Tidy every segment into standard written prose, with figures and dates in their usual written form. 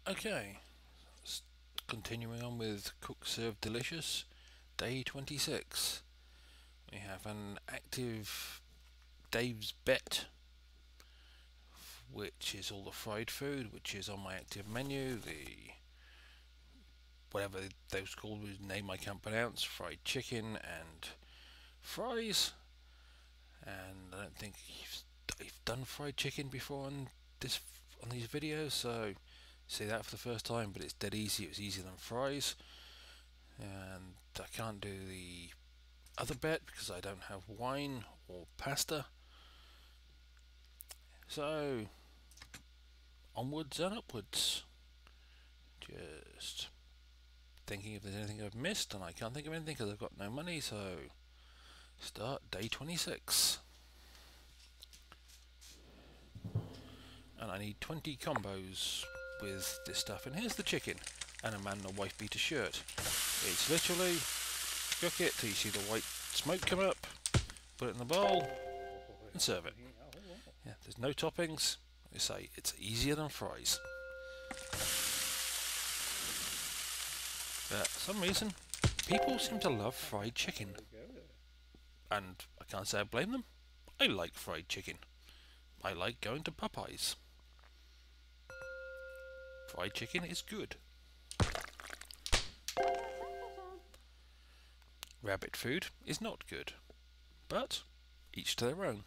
Okay, continuing on with Cook Serve Delicious, day 26. We have an active Dave's Bet, which is all the fried food, which is on my active menu. The whatever those called, whose name I can't pronounce, fried chicken and fries. And I don't think I've done fried chicken before on these videos, so see that for the first time. But it's dead easy. It was easier than fries, and I can't do the other bet because I don't have wine or pasta. So onwards and upwards. Just thinking if there's anything I've missed, and I can't think of anything because I've got no money. So start day 26. And I need 20 combos with this stuff. And here's the chicken and a man in a wife beater shirt. It's literally cook it till you see the white smoke come up, put it in the bowl and serve it. Yeah, there's no toppings. I say it's easier than fries. But for some reason people seem to love fried chicken, and I can't say I blame them. I like fried chicken. I like going to Popeyes. Fried chicken is good. Rabbit food is not good, but each to their own.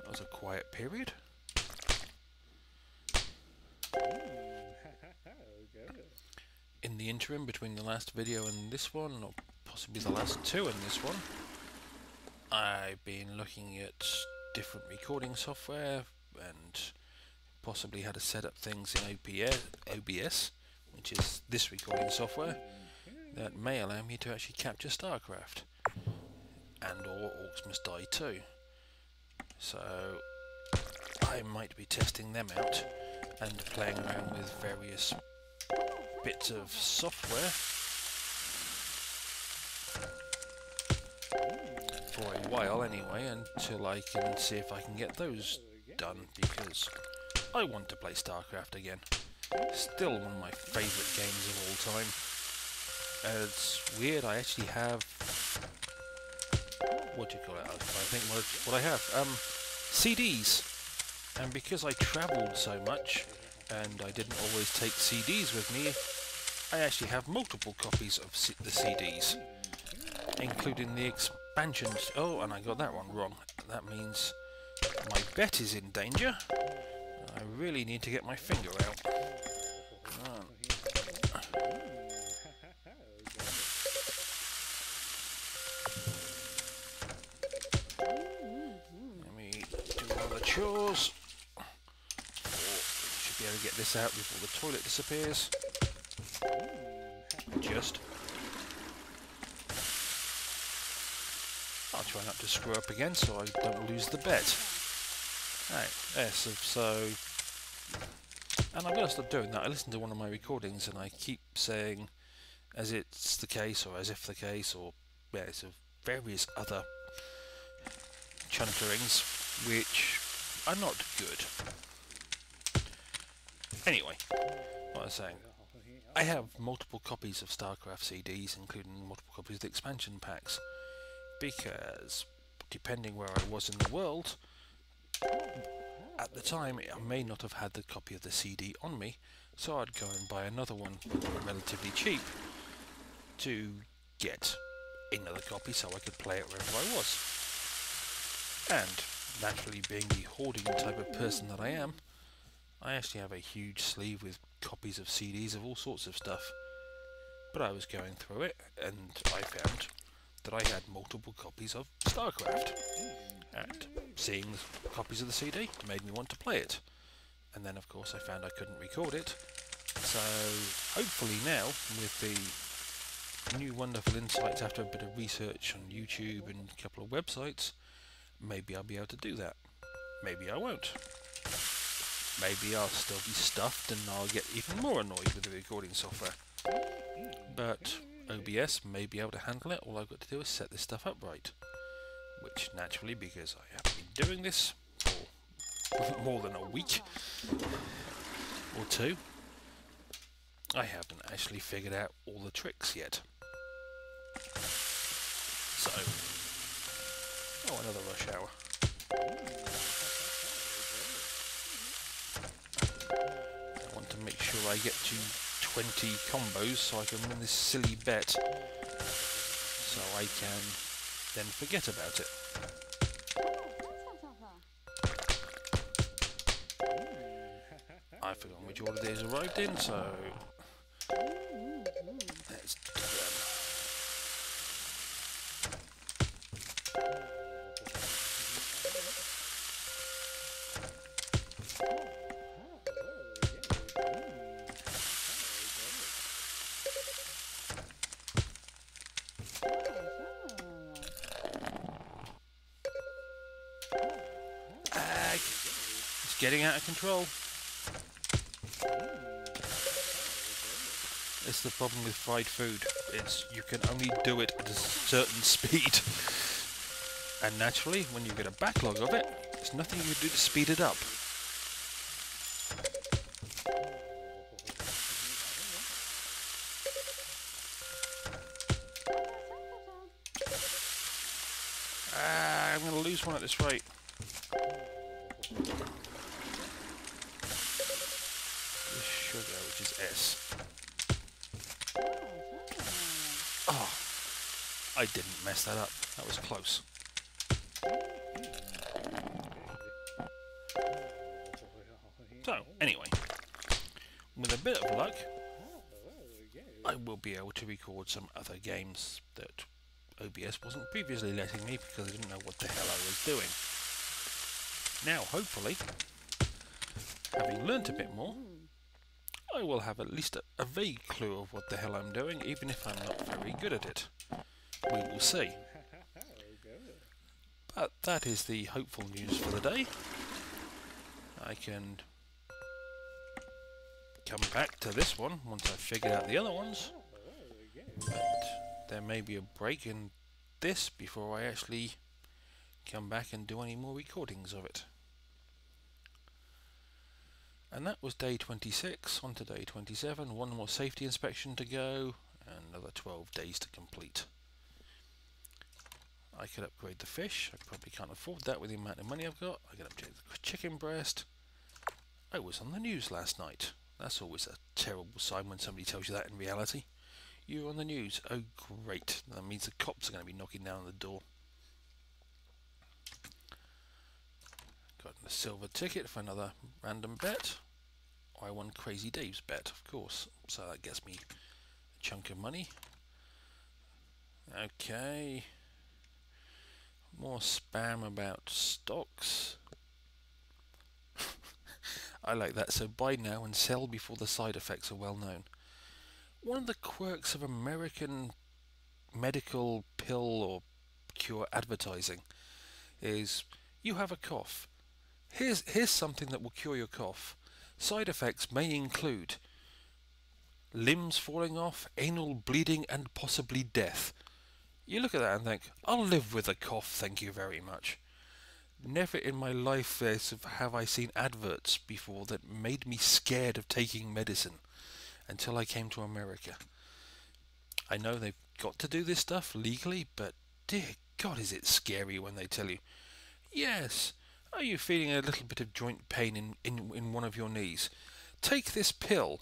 That was a quiet period. In the interim between the last video and this one, or possibly the last two and this one, I've been looking at different recording software and possibly how to set up things in OBS, which is this recording software, that may allow me to actually capture StarCraft and or Orcs Must Die 2. So I might be testing them out and playing around with various bits of software for a while anyway, until I can see if I can get those done, because I want to play StarCraft again. Still one of my favourite games of all time. It's weird, I actually have, what do you call it? I think what I have, CDs. And because I travelled so much and I didn't always take CDs with me, I actually have multiple copies of the CDs, including the expansions. Oh, and I got that one wrong. That means my bet is in danger. I really need to get my finger out. Let me do all the chores. Should be able to get this out before the toilet disappears. Just. I'll try not to screw up again so I don't lose the bet. Right, yes, so... And I'm going to stop doing that. I listened to one of my recordings and I keep saying as it's the case, or as if the case, or so various other chunterings which are not good. Anyway, what I was saying, I have multiple copies of StarCraft CDs, including multiple copies of the expansion packs, because depending where I was in the world, at the time I may not have had the copy of the CD on me, so I'd go and buy another one relatively cheap to get another copy so I could play it wherever I was. And naturally, being the hoarding type of person that I am, I actually have a huge sleeve with copies of CDs of all sorts of stuff. But I was going through it and I found that I had multiple copies of StarCraft, and seeing the copies of the CD made me want to play it. And then of course I found I couldn't record it, so hopefully now, with the new wonderful insights after a bit of research on YouTube and a couple of websites, maybe I'll be able to do that. Maybe I won't. Maybe I'll still be stuffed and I'll get even more annoyed with the recording software. But OBS may be able to handle it. All I've got to do is set this stuff up right. Which naturally, because I have been doing this for more than a week or two. I haven't actually figured out all the tricks yet. So, oh, another rush hour. I want to make sure I get to 20 combos so I can win this silly bet, so I can then forget about it. I've forgotten which order these arrived in, so let's do them. It's getting out of control. It's the problem with fried food. It's you can only do it at a certain speed. And naturally, when you get a backlog of it, there's nothing you can do to speed it up. I'm going to lose one at this rate. This sugar, which is S. Oh, I didn't mess that up. That was close. So, anyway, with a bit of luck, I will be able to record some other games that OBS wasn't previously letting me because I didn't know what the hell I was doing. Now, hopefully, having learnt a bit more, I will have at least a vague clue of what the hell I'm doing, even if I'm not very good at it. We will see. But that is the hopeful news for the day. I can come back to this one once I've figured out the other ones. But there may be a break in this before I actually come back and do any more recordings of it. And that was day 26. On to day 27. One more safety inspection to go, and another 12 days to complete. I could upgrade the fish. I probably can't afford that with the amount of money I've got. I could upgrade the chicken breast. I was on the news last night. That's always a terrible sign when somebody tells you that in reality. You're on the news. Oh great. That means the cops are going to be knocking down the door. Got a silver ticket for another random bet. I won Crazy Dave's bet, of course. So that gets me a chunk of money. Okay. More spam about stocks. I like that. So buy now and sell before the side effects are well known. One of the quirks of American medical pill or cure advertising is you have a cough. Here's something that will cure your cough. Side effects may include limbs falling off, anal bleeding, and possibly death. You look at that and think, I'll live with a cough, thank you very much. Never in my life have I seen adverts before that made me scared of taking medicine until I came to America. I know they've got to do this stuff legally, but dear God, is it scary when they tell you, yes, are you feeling a little bit of joint pain in one of your knees? Take this pill.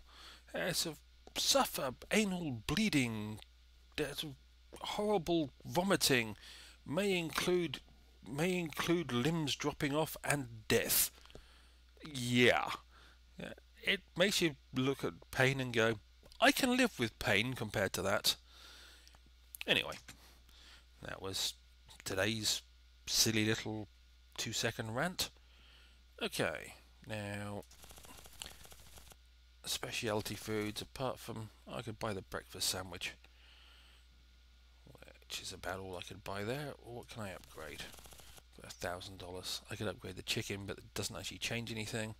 Suffer anal bleeding, horrible vomiting, may include limbs dropping off and death. Yeah. It makes you look at pain and go, I can live with pain compared to that. Anyway, that was today's silly little 2-second rant. Okay, now specialty foods, apart from I could buy the breakfast sandwich, which is about all I could buy there. Or what can I upgrade? $1,000. I could upgrade the chicken, but it doesn't actually change anything.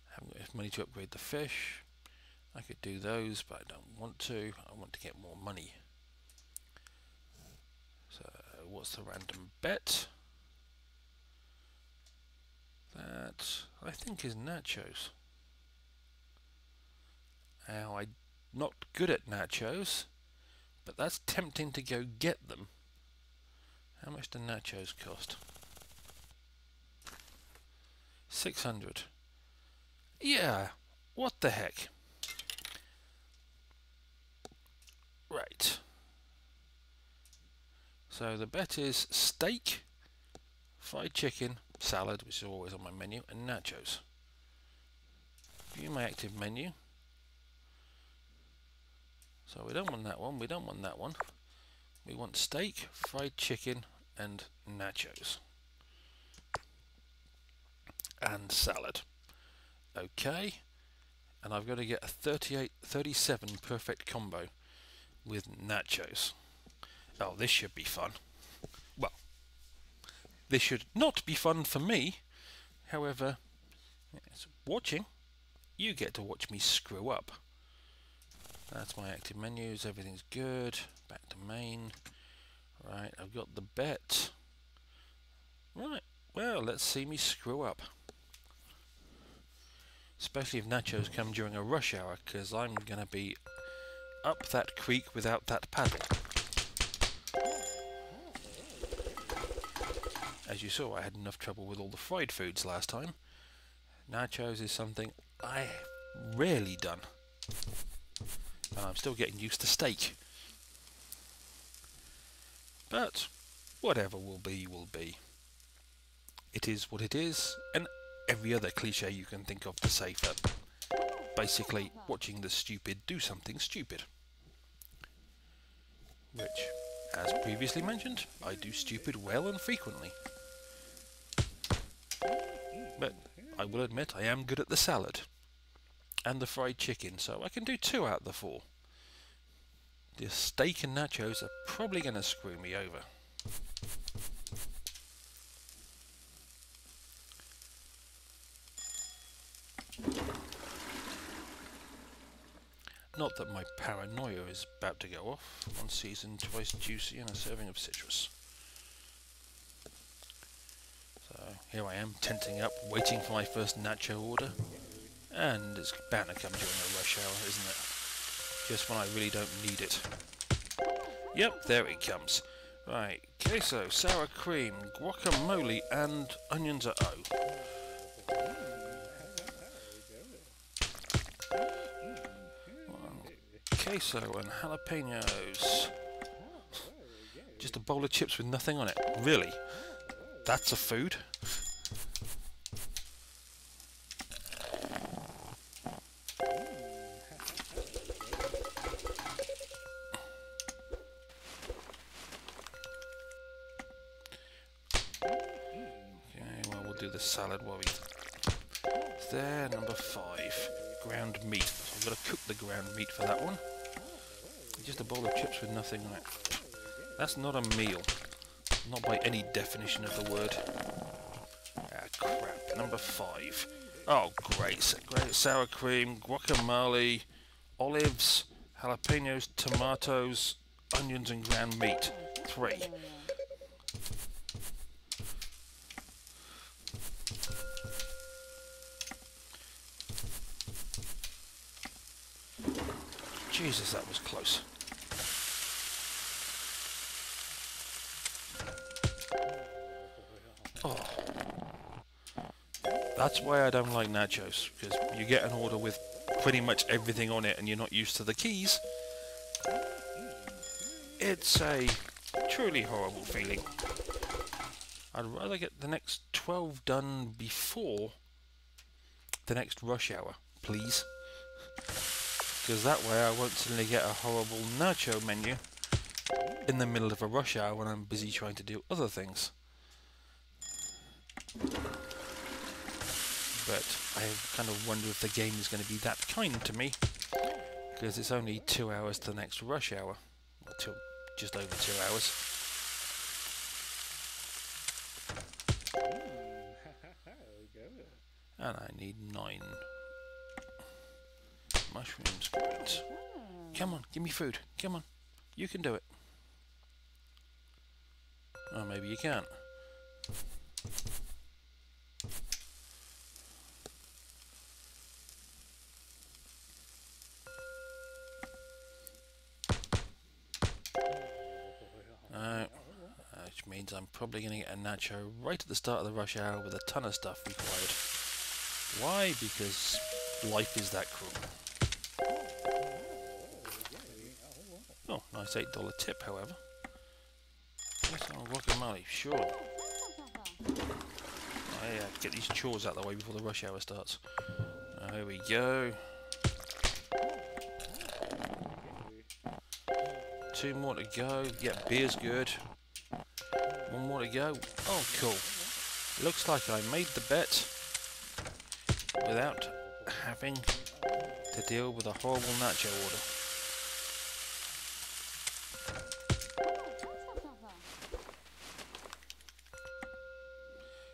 I haven't got enough money to upgrade the fish. I could do those, but I don't want to. I want to get more money. So what's the random bet? That think is nachos. Now, I'm not good at nachos, but that's tempting to go get them. How much do nachos cost? 600. Yeah, what the heck? Right. So the bet is steak, fried chicken, salad, which is always on my menu, and nachos. View my active menu. So we don't want that one, we don't want that one. We want steak, fried chicken, and nachos. And salad. Okay. And I've got to get a 37 perfect combo with nachos. Oh, this should be fun. Well, this should not be fun for me. However, watching, you get to watch me screw up. That's my active menus, everything's good. Back to main. Right, I've got the bet. Right, well, let's see me screw up. Especially if nachos come during a rush hour, because I'm going to be up that creek without that paddle. As you saw, I had enough trouble with all the fried foods last time. Nachos is something I've rarely done. And I'm still getting used to steak. But whatever will be, will be. It is what it is, and every other cliche you can think of to say for basically watching the stupid do something stupid. Which, as previously mentioned, I do stupid well and frequently. But I will admit I am good at the salad and the fried chicken, so I can do 2 out of the 4. The steak and nachos are probably going to screw me over. Not that my paranoia is about to go off. 1 season, twice juicy, and a serving of citrus. So here I am, tenting up, waiting for my first nacho order. And it's bound to come during a rush hour, isn't it? Just when I really don't need it. Yep, there it comes. Right, queso, sour cream, guacamole, and onions are O. Queso and jalapenos. Just a bowl of chips with nothing on it. Really? That's a food? Okay, well, we'll do the salad while we... There, number 5. Ground meat. So I've got to cook the ground meat for that one. Just a bowl of chips with nothing on it. That's not a meal. Not by any definition of the word. Ah, crap. Number 5. Oh, great. Great sour cream, guacamole, olives, jalapenos, tomatoes, onions and ground meat. 3. Jesus, that was close. Oh. That's why I don't like nachos, because you get an order with pretty much everything on it and you're not used to the keys. It's a truly horrible feeling. I'd rather get the next 12 done before the next rush hour, please. Because that way I won't suddenly get a horrible nacho menu in the middle of a rush hour when I'm busy trying to do other things. But I kind of wonder if the game is going to be that kind to me, because it's only 2 hours to the next rush hour, or just over 2 hours. And I need 9 mushrooms. Great. Come on, give me food. Come on, you can do it. Oh, maybe you can't. means I'm probably going to get a nacho right at the start of the rush hour with a ton of stuff required. Why? Because life is that cruel. Oh, nice $8 tip, however. Yes, oh, guacamole, sure. Oh, yeah, get these chores out of the way before the rush hour starts. There we go. 2 more to go. Yeah, beer's good. 1 more to go. Oh, cool. Looks like I made the bet without having to deal with a horrible nacho order.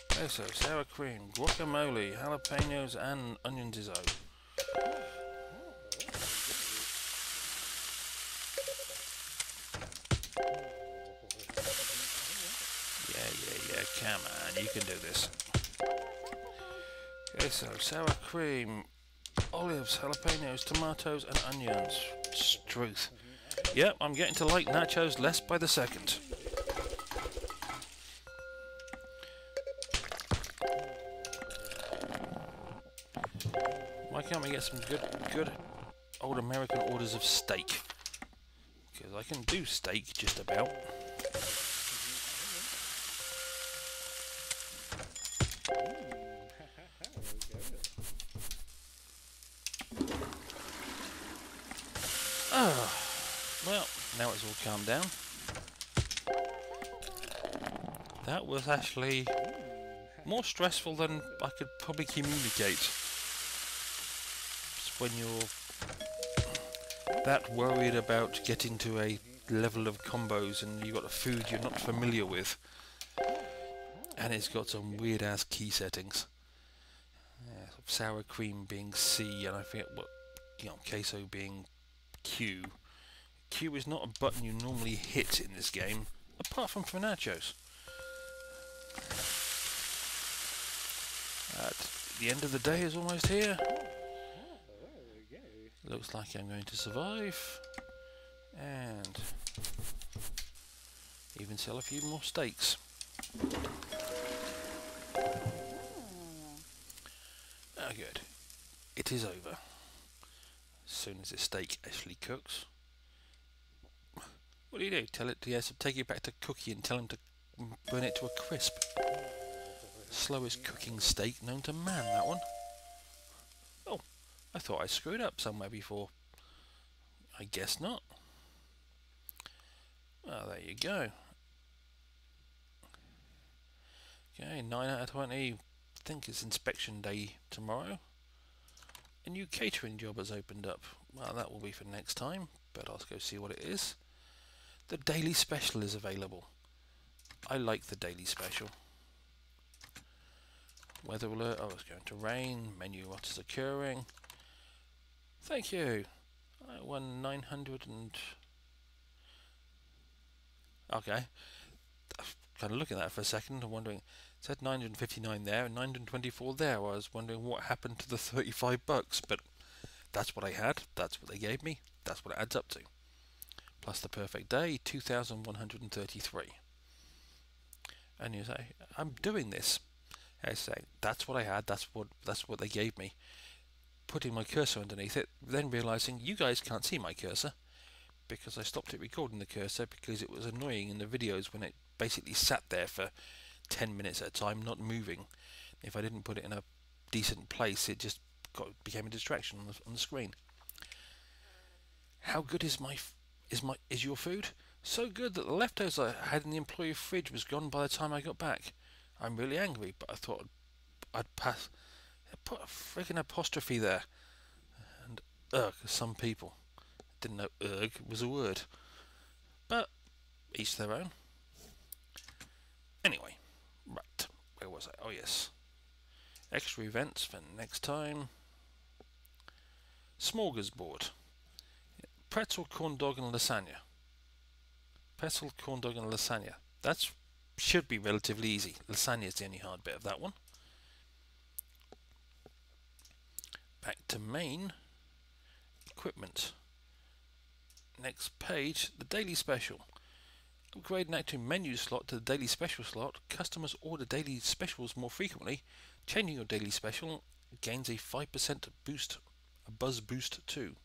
Queso, sour cream, guacamole, jalapenos and onion dizzo. Yeah, come on, you can do this. Queso, sour cream, olives, jalapenos, tomatoes and onions. Struth. Yep, I'm getting to like nachos less by the second. Why can't we get some good old American orders of steak? Because I can do steak just about. Oh, well, now it's all calmed down. That was actually more stressful than I could probably communicate. When you're that worried about getting to a level of combos and you've got a food you're not familiar with and it's got some weird ass key settings. Sour cream being C and I forget what, queso being Q. Q is not a button you normally hit in this game, apart from for nachos. The end of the day is almost here. Looks like I'm going to survive and even sell a few more steaks. Oh, good. It is over. As soon as this steak actually cooks. What do? Tell it to take it back to Cookie and tell him to burn it to a crisp. Slowest cooking steak known to man, that one. Oh, I thought I screwed up somewhere before. I guess not. Well, there you go. Okay, 9 out of 20. I think it's inspection day tomorrow. A new catering job has opened up. Well, that will be for next time, but I'll go see what it is. The daily special is available. I like the daily special. Weather alert, oh, it's going to rain. Menu, what is occurring? Thank you. I won 900 and... Okay. I'm kind of looking at that for a second and wondering, it said 959 there and 924 there. I was wondering what happened to the 35 bucks, but that's what I had, that's what they gave me, that's what it adds up to. Plus the perfect day, 2,133. And you say, I'm doing this. I say, that's what I had, that's what they gave me. Putting my cursor underneath it, then realizing you guys can't see my cursor because I stopped it recording the cursor because it was annoying in the videos when it basically sat there for 10 minutes at a time not moving. If I didn't put it in a decent place, it just became a distraction on the screen. How good is your food? So good that the leftovers I had in the employee fridge was gone by the time I got back. I'm really angry, but I thought I'd put a freaking apostrophe there. And some people didn't know erg was a word. But each their own. Anyway, right, where was I? Oh yes. Extra events for next time. Smorgasbord. Pretzel, corn dog and lasagna. Pretzel, corn dog and lasagna. That should be relatively easy. Lasagna is the only hard bit of that one. Back to main. Equipment. Next page, the daily special. Upgrade an active menu slot to the daily special slot. Customers order daily specials more frequently. Changing your daily special gains a 5% boost, a buzz boost too.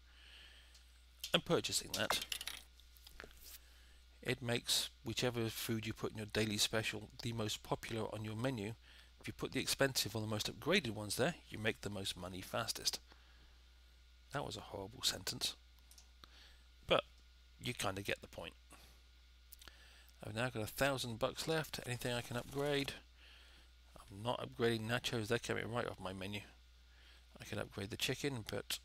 And purchasing that, it makes whichever food you put in your daily special the most popular on your menu. If you put the expensive or the most upgraded ones there, you make the most money fastest. That was a horrible sentence, but you kind of get the point. I've now got $1,000 left. Anything I can upgrade? I'm not upgrading nachos, they're coming right off my menu. I can upgrade the chicken, but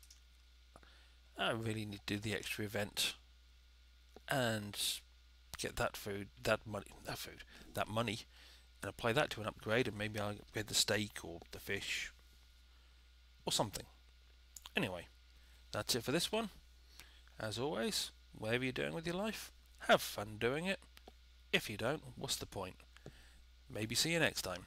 I really need to do the extra event and get that money, and apply that to an upgrade, and maybe I'll upgrade the steak or the fish or something. Anyway, that's it for this one. As always, whatever you're doing with your life, have fun doing it. If you don't, what's the point? Maybe see you next time.